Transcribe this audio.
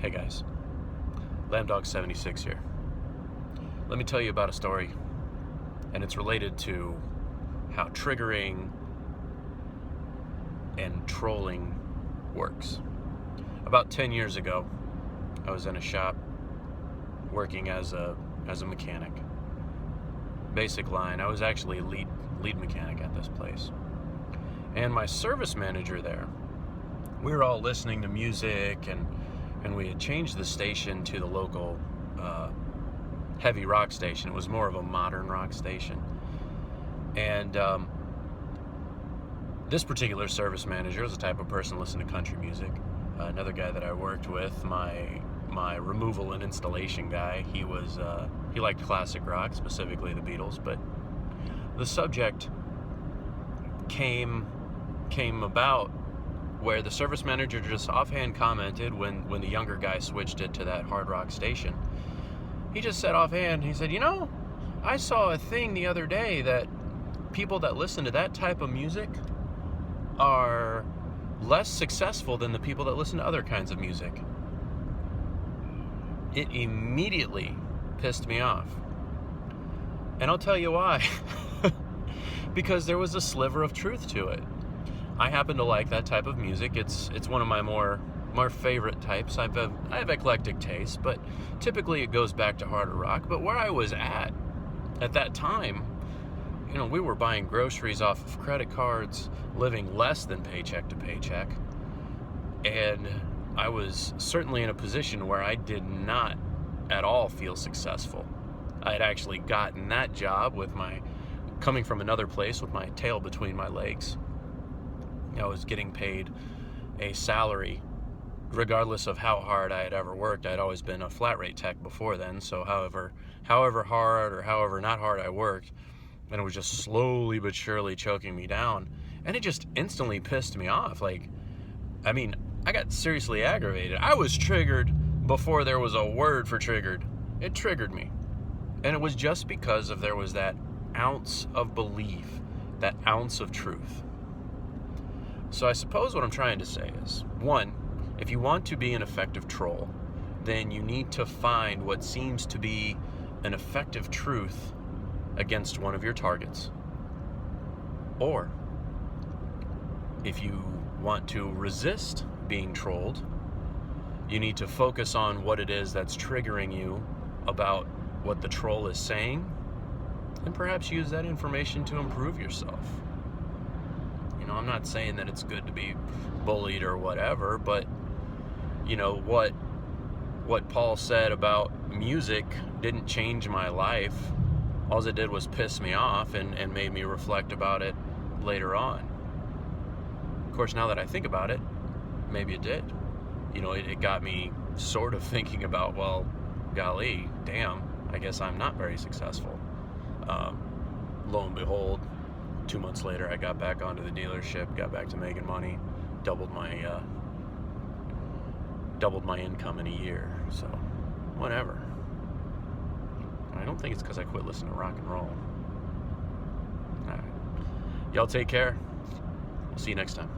Hey guys, Lambdog76 here. Let me tell you about a story, and it's related to how triggering and trolling works. About 10 years ago, I was in a shop working as a mechanic. Basic line, I was actually a lead mechanic at this place. And my service manager there, we were all listening to music, and we had changed the station to the local heavy rock station. It was more of a modern rock station. And this particular service manager was the type of person who listened to country music. Another guy that I worked with, my removal and installation guy, he liked classic rock, specifically the Beatles. But the subject came about where the service manager just offhand commented when the younger guy switched it to that hard rock station. He just said offhand, he said, I saw a thing the other day that people that listen to that type of music are less successful than the people that listen to other kinds of music. It immediately pissed me off. And I'll tell you why. Because there was a sliver of truth to it. I happen to like that type of music. It's one of my more favorite types. I have eclectic tastes, but typically it goes back to harder rock. But where I was at that time, we were buying groceries off of credit cards, living less than paycheck to paycheck, and I was certainly in a position where I did not at all feel successful. I had actually gotten that job coming from another place with my tail between my legs. I was getting paid a salary regardless of how hard I had ever worked. I'd always been a flat rate tech before then, so however hard or however not hard I worked, and it was just slowly but surely choking me down, and it just instantly pissed me off. I got seriously aggravated. I was triggered before there was a word for triggered. It triggered me, and it was just because there was that ounce of belief, that ounce of truth. So I suppose what I'm trying to say is, one, if you want to be an effective troll, then you need to find what seems to be an effective truth against one of your targets. Or, if you want to resist being trolled, you need to focus on what it is that's triggering you about what the troll is saying, and perhaps use that information to improve yourself. I'm not saying that it's good to be bullied or whatever, but what Paul said about music didn't change my life. All it did was piss me off and made me reflect about it later on. Of course, now that I think about it, maybe it did. It got me sort of thinking about, well, golly, damn, I guess I'm not very successful. Lo and behold, 2 months later, I got back onto the dealership, got back to making money, doubled my income in a year. So, whatever. I don't think it's because I quit listening to rock and roll. All right. Y'all take care. I'll see you next time.